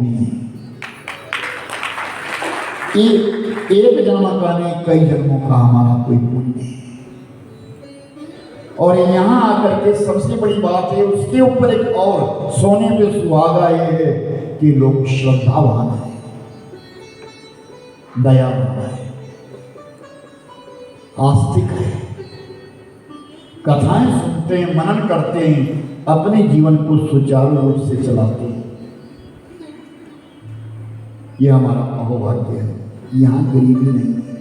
एक जन्म का नहीं, कई जन्मों का हमारा कोई पुण्य है। और यहाँ आकर के सबसे बड़ी बात है, उसके ऊपर एक और सोने पे सुहागा ये है कि लोग श्रद्धावान है, दयावान है, आस्तिक है, कथाएं सुनते हैं, मनन करते हैं, अपने जीवन को सुचारू रूप से चलाते हैं। यह हमारा अहोभाग्य है। यहाँ गरीबी नहीं है,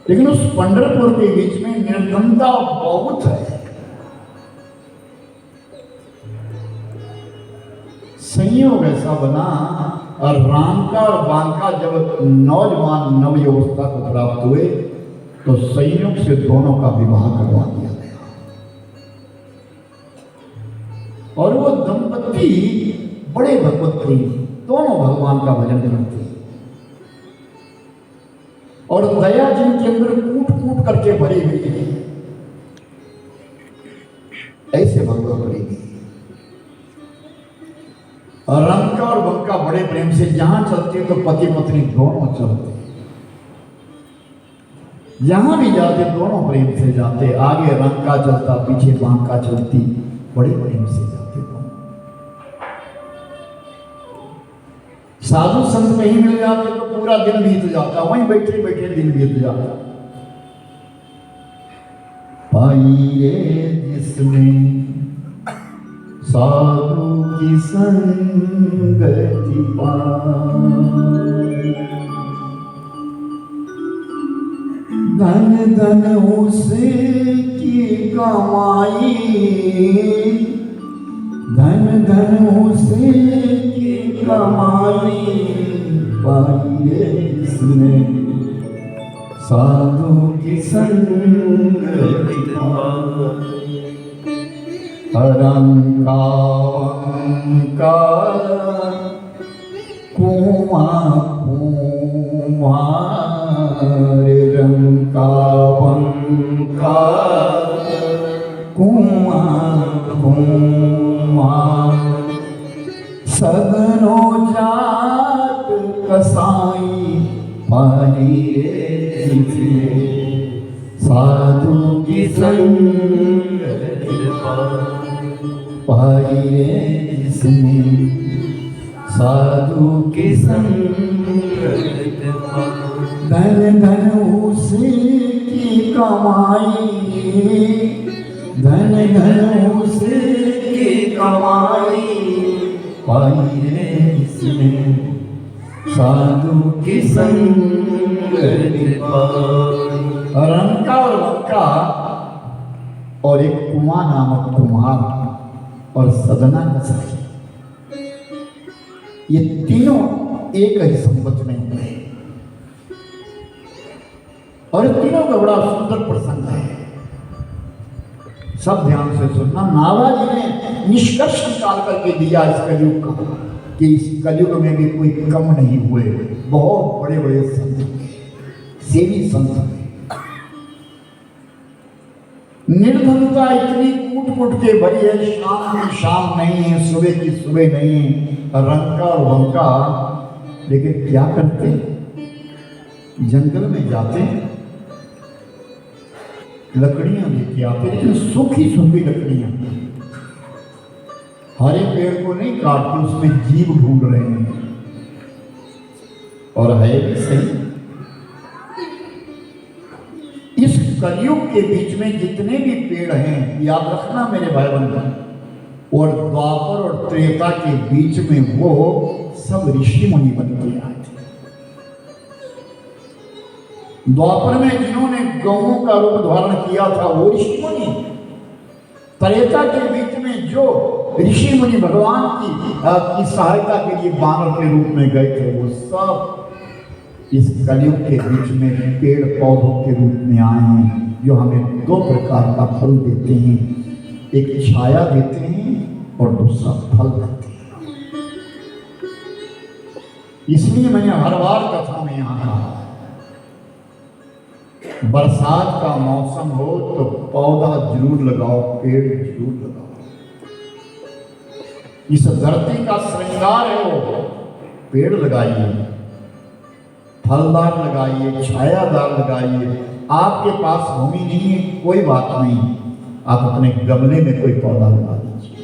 लेकिन उस पंढरपुर के बीच में निर्धनता बहुत है। संयोग ऐसा बना और रामका और बांका जब नौजवान नवयुवस्था को प्राप्त हुए तो संयोग से दोनों का विवाह करवा दिया गया और वो दंपति बड़े भगवत प्रेमी, दोनों भगवान का भजन करते हैं और दया जिनके अंदर कूट कूट करके भरी हुई है, ऐसे भगवत प्रेमी। और रंका और बंका बड़े प्रेम से जहां चलते तो पति पत्नी दोनों चलते, जहां भी जाते दोनों प्रेम से जाते। आगे रंका चलता, पीछे बांका चलती, बड़े प्रेम से जाते दोनों। साधु संत कहीं मिल जाते तो पूरा दिन बीत जाता, वहीं बैठे बैठे दिन बीत जाता। पाइए जिसने साधु की संगति पाई, धन धन उसे की कमाई, धन धन उसे की कमाई, पाइए इसने साधु की संगति पाई। रंका कुमार कुमार, रंका बंका कुमार कुमार, सदनो जात कसाई, पाइए साधु की संगति पाइए जिसने साधु की संगति, धन धन उसे की कमाई, धन धन उसे की कमाई, पाइए जिसने साधु की संगति पाई। रंका और बंका और एक कुमार नामक कुमार और सदना कसाई, ये तीनों एक ही संपत्ति में हुए और तीनों का बड़ा सुंदर प्रसंग है। सब ध्यान से सुनना। नारद जी ने निष्कर्ष निकाल करके दिया इस कलयुग का कि इस कलयुग में भी कोई कम नहीं हुए, बहुत बड़े बड़े संत, सेवी संत। निर्धनता इतनी कूट कूट के भरी है, शाम की शाम नहीं है, सुबह की सुबह नहीं है। रंका और बंका लेकिन क्या करते, जंगल में जाते, लकड़ियां लेके आते, लेकिन सूखी सूखी लकड़ियां, हरे पेड़ को नहीं काटते, उसमें जीव ढूंढ रहे हैं। और है भी सही, इस कलयुग के बीच में जितने भी पेड़ हैं, याद रखना मेरे भाई बंधु, और द्वापर और त्रेता के बीच में वो सब ऋषि मुनि बन के आए थे। द्वापर में जिन्होंने गौओं का रूप धारण किया था वो ऋषि मुनि, त्रेता के बीच में जो ऋषि मुनि भगवान की सहायता के लिए बानर के रूप में गए थे, वो सब इस कलयुग के बीच में पेड़ पौधों के रूप में आए हैं, जो हमें दो प्रकार का फल देते हैं, एक छाया देते हैं और दूसरा फल देते हैं। इसलिए मैंने हर बार कथा में यहाँ कहा, बरसात का मौसम हो तो पौधा जरूर लगाओ, पेड़ जरूर लगाओ। इस धरती का श्रृंगार है वो। पेड़ लगाइए, फलदार लगाइए, छायादार लगाइए। आपके पास भूमि नहीं है, कोई बात नहीं, आप अपने गमले में कोई पौधा लगा दीजिए,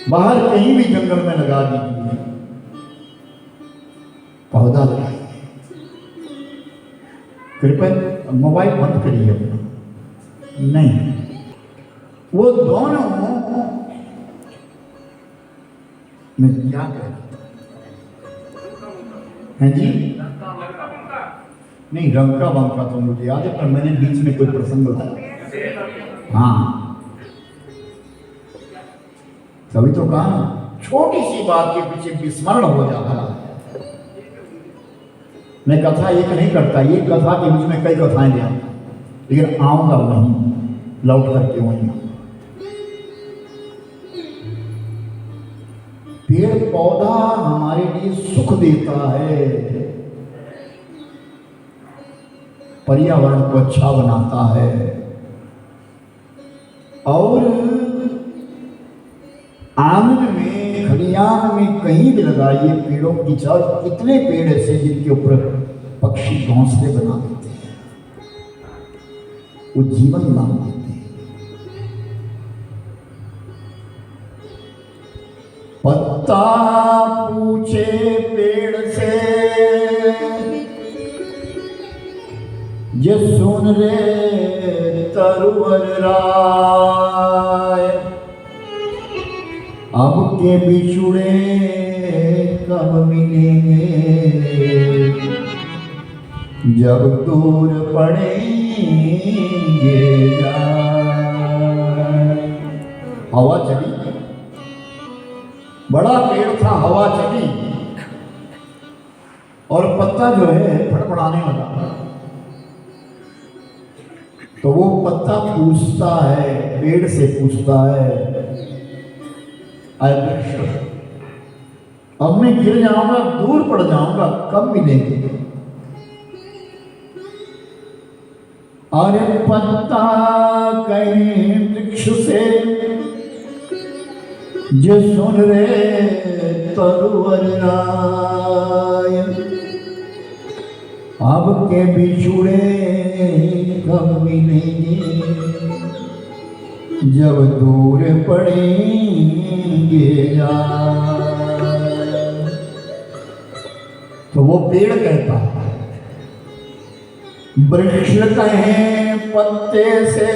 बाहर कहीं भी जंगल में लगा दीजिए, पौधा लगाइए। कृपया मोबाइल बंद करिए अपना। नहीं, वो दोनों में क्या करें हैं जी? नहीं, रंका बंका तो मुझे याद है, पर मैंने बीच में कोई प्रसंग बताया। हाँ, तभी तो कहा छोटी सी बात के पीछे विस्मरण हो जाता है। मैं कथा एक नहीं करता, एक कथा के बीच में कई कथाएं ले आता, लेकिन आऊंगा वहीं लौट करके वहीं। पेड़ पौधा हमारे लिए सुख देता है, पर्यावरण को अच्छा बनाता है। और आंगन में, खलियान में, कहीं भी लगाइए पेड़ों की छाव। कितने पेड़ ऐसे जिनके ऊपर पक्षी घोंसले बना देते हैं, वो जीवन दान देते हैं। पत्ता पूछे पेड़ से, जे सुन रे तरुवर राय, अब के बिछुड़े कब मिलेंगे, जब दूर पड़ेंगे जाए। हवा चली, बड़ा पेड़ था, हवा चली और पत्ता जो है फड़फड़ाने लगा। तो वो पत्ता पूछता है, पेड़ से पूछता है, अरे वृक्ष, अब मैं गिर जाऊंगा, दूर पड़ जाऊंगा, कब मिलेंगे? अरे पत्ता कहे वृक्ष से, जे सुन रे तरुवर राय, अब के बिछुड़े कब मिलेंगे, जब दूर पड़ेंगे जाए। तो वो पेड़ कहता है, वृक्ष कहे पत्ते से,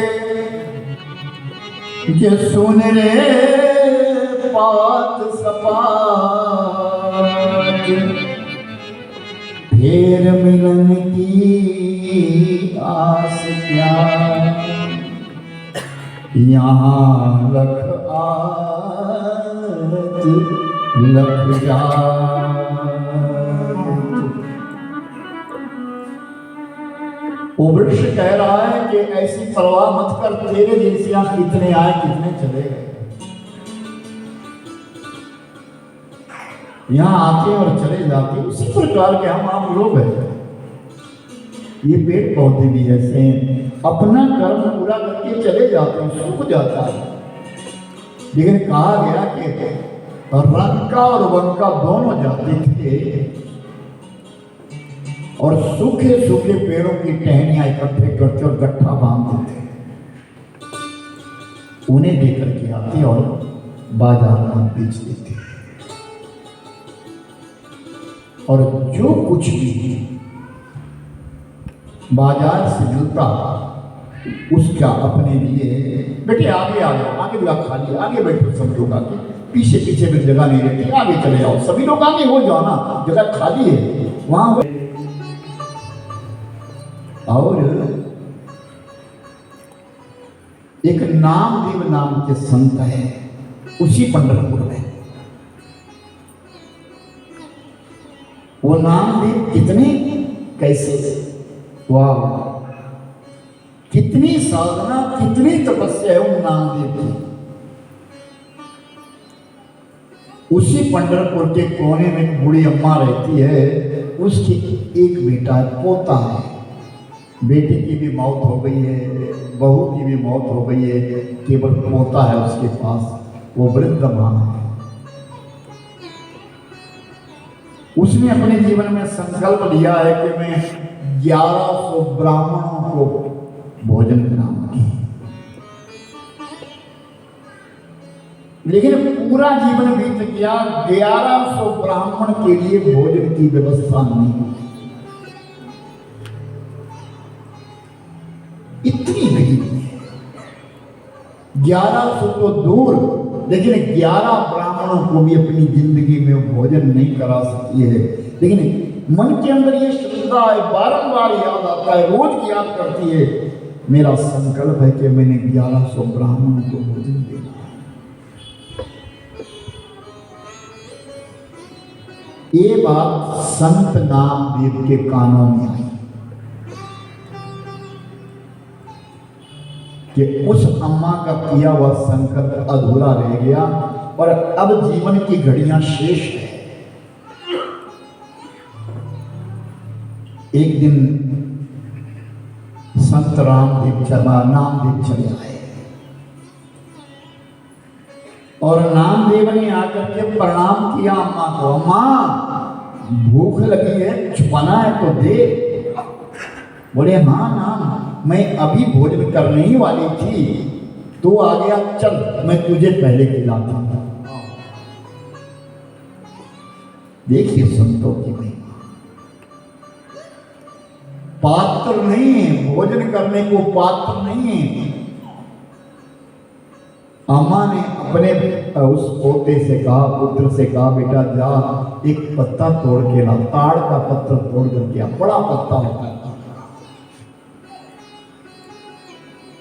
जे सुन रे पात सपाट, फिर मिलन की आस क्या, यहाँ लख आत लख जात। वो वृक्ष कह रहा है कि ऐसी परवाह मत कर, तेरे जैसे यहाँ कितने आए कितने चले गए, यहाँ आते और चले जाते, उसी प्रकार के हम आप लोग हैं। ये पेड़ पौधे भी ऐसे हैं, अपना कर्म पूरा करके चले जाते हैं, सूख जाता है। लेकिन कहा गया कि रंका और वंका दोनों जाते थे और सूखे सूखे पेड़ों की टहनियां इकट्ठे करते और गट्ठा बांधते थे, उन्हें लेकर के आते और बाजार में बेच देते। और जो कुछ भी बाजार से मिलता उसका अपने लिए, बेटे आगे आ जाओ, आगे जगह खाली, आगे बैठो सब लोग, आगे पीछे पीछे में जगह नहीं रहती, आगे चले जाओ, सभी लोग आगे हो जाओ ना, जगह खाली है वहां। और एक नामदेव नाम के संत है उसी पंढरपुर में। वो नामदेव कितने कैसे, वाह, कितनी साधना, कितनी तपस्या है उन नामदेव की। उसी पंढरपुर के कोने में एक बूढ़ी अम्मा रहती है, उसकी एक बेटा है, पोता है, बेटी की भी मौत हो गई है, बहू की भी मौत हो गई है, केवल पोता है उसके पास। वो वृद्ध मां है। उसने अपने जीवन में संकल्प लिया है कि मैं 1100 ब्राह्मणों को भोजन कराऊंगी, लेकिन पूरा जीवन बीत गया, 1100 ब्राह्मण के लिए भोजन की व्यवस्था नहीं हुई। इतनी गरीबी है, 1100 तो दूर, लेकिन 11 ब्राह्मणों को भी अपनी जिंदगी में भोजन नहीं करा सकती है। लेकिन मन के अंदर ये श्रद्धा है, बारंबार याद आता है, रोज याद करती है, मेरा संकल्प है कि मैंने 1100 ब्राह्मणों को भोजन देना। ये बात संत नामदेव के कानों में आई कि उस अम्मा का किया हुआ संकल्प अधूरा रह गया और अब जीवन की घड़ियां शेष है। एक दिन संत नामदेव चले आए और नामदेव ने आकर के प्रणाम किया अम्मा को। अम्मा, भूख लगी है, छुपाना है तो दे। बोले हाँ नाम, मैं अभी भोजन करने ही वाली थी, तू आ गया, चल मैं तुझे पहले खिलाता हूं। देखिए संतों की महिमा, पात्र नहीं है, भोजन करने को पात्र नहीं है। अम्मा ने अपने उस पोते से कहा, पुत्र से कहा, बेटा जा एक पत्ता तोड़ के ला, ताड़ का पत्थर तोड़ करके आ, बड़ा पत्ता होता है,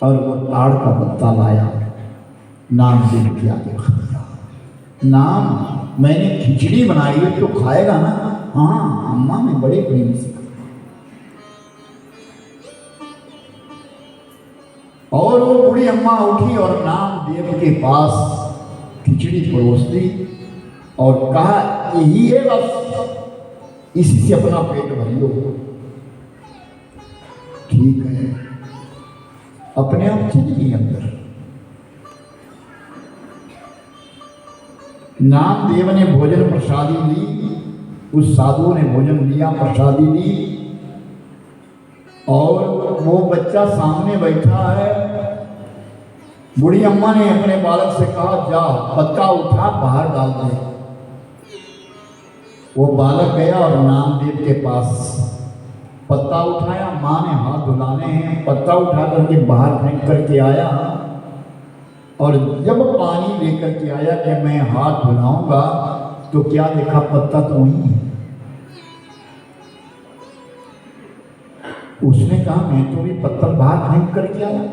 और वो ताड़ का पत्ता लाया, नामदेव के आगे खा दिया। नाम, मैंने खिचड़ी बनाई है तो खाएगा ना? हाँ, अम्मा ने बड़े प्रेम से। और वो बूढ़ी अम्मा उठी और नामदेव के पास खिचड़ी परोस दी और कहा, यही है बस, इसी से अपना पेट भर लो। ठीक है, अपने आप चली गई अंदर। नामदेव ने भोजन प्रसादी ली, उस साधु ने भोजन लिया, प्रसादी ली, और वो बच्चा सामने बैठा है। बूढ़ी अम्मा ने अपने बालक से कहा, जा पत्ता उठा बाहर डाल दे। वो बालक गया और नामदेव के पास पत्ता उठाया, माँ ने हाथ धुलाने हैं, पत्ता उठा करके बाहर फेंक करके आया, और जब पानी लेकर के आया कि मैं हाथ धुलाऊंगा, तो क्या देखा, पत्ता तो वहीं है। उसने कहा, मैं तो भी पत्थर बाहर फेंक करके आया।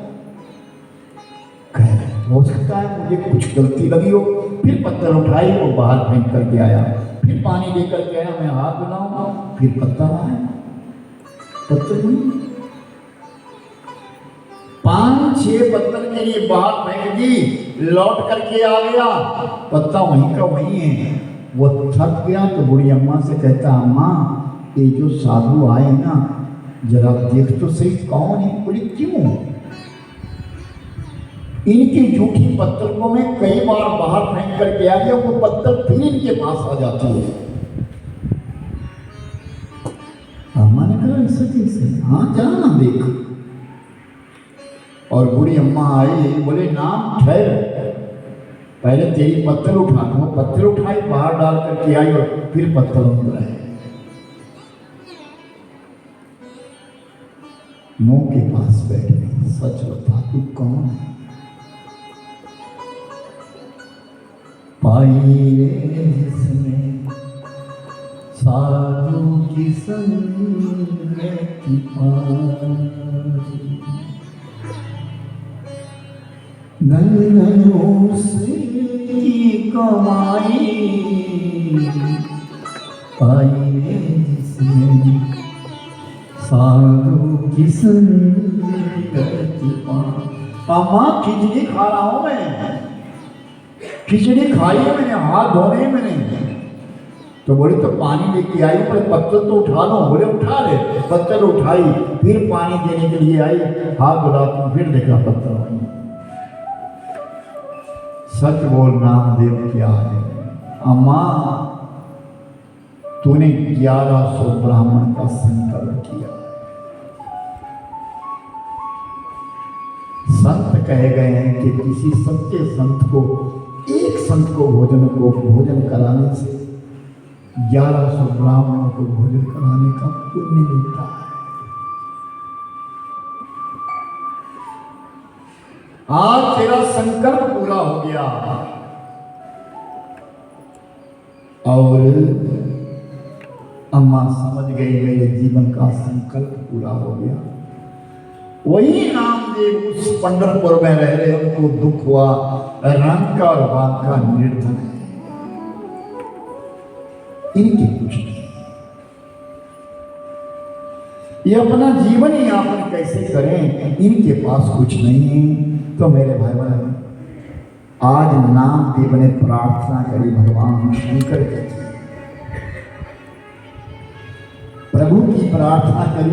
हो सकता है मुझे कुछ गलती लगी हो। फिर पत्थर उठाई और बाहर फेंक करके आया, फिर पानी लेकर के आया, मैं हाथ धुलाऊंगा, फिर पत्थर आया, पत्थर नहीं। 5-6 पत्थर के लिए बाहर फेंक दी, लौट करके आ गया, पत्ता वहीं का वहीं है। वो थक गया तो बूढ़ी अम्मा से कहता, अम्मा ये जो साधु आए ना, जरा देख तो सही कौन है। बोली क्यों? इनकी जूठी पत्थर को मैं कई बार बाहर फेंक करके आ गया, वो पत्थर फिर इनके पास आ जाती है। अम्मा ने कहा, ऐसा कैसे? हाँ जा ना देख। और बूढ़ी अम्मा आई, बोले नाम ठहर, पहले तेरी पत्थर उठा। वो पत्थर उठाई, बाहर डाल करके आई और फिर पत्थर अंदर आए। मुंह के पास बैठ गई, सच बता तू कौन है? पाई रे जिसने साधु की संगत पाई, धन उसकी कमाई, पाई रे जिसने साधु की संगत पाई। अम्मा खिचड़ी खा रहा हूं मैं, खिचड़ी खाई है मैंने, हाथ धोने मैंने। तो बोले तो पानी लेके आई, बोले पत्थर तो उठा लो। बोले उठा ले। पत्थर उठाई, फिर पानी देने के लिए आई, हाथ धुलाती, फिर देखा पत्थर। सच बोल नामदेव क्या है? अम्मा, तूने 1100 ब्राह्मण का संकल्प किया। संत कहे गए हैं कि किसी सच्चे संत को, एक संत को भोजन कराने से 1100 ब्राह्मणों को भोजन कराने का पुण्य मिलता है। आज तेरा संकल्प पूरा हो गया और अम्मा समझ गई मेरे जीवन का संकल्प पूरा हो गया। वही नामदेव उस पंढरपुर में रह रहे, उनको दुख हुआ, रंग का और बात का निर्धन है, इनके कुछ नहीं। ये अपना जीवन यापन कैसे करें, इनके पास कुछ नहीं है। तो मेरे भाई बहन, आज नामदेव ने प्रार्थना करी भगवान शंकर के, प्रभु की प्रार्थना करी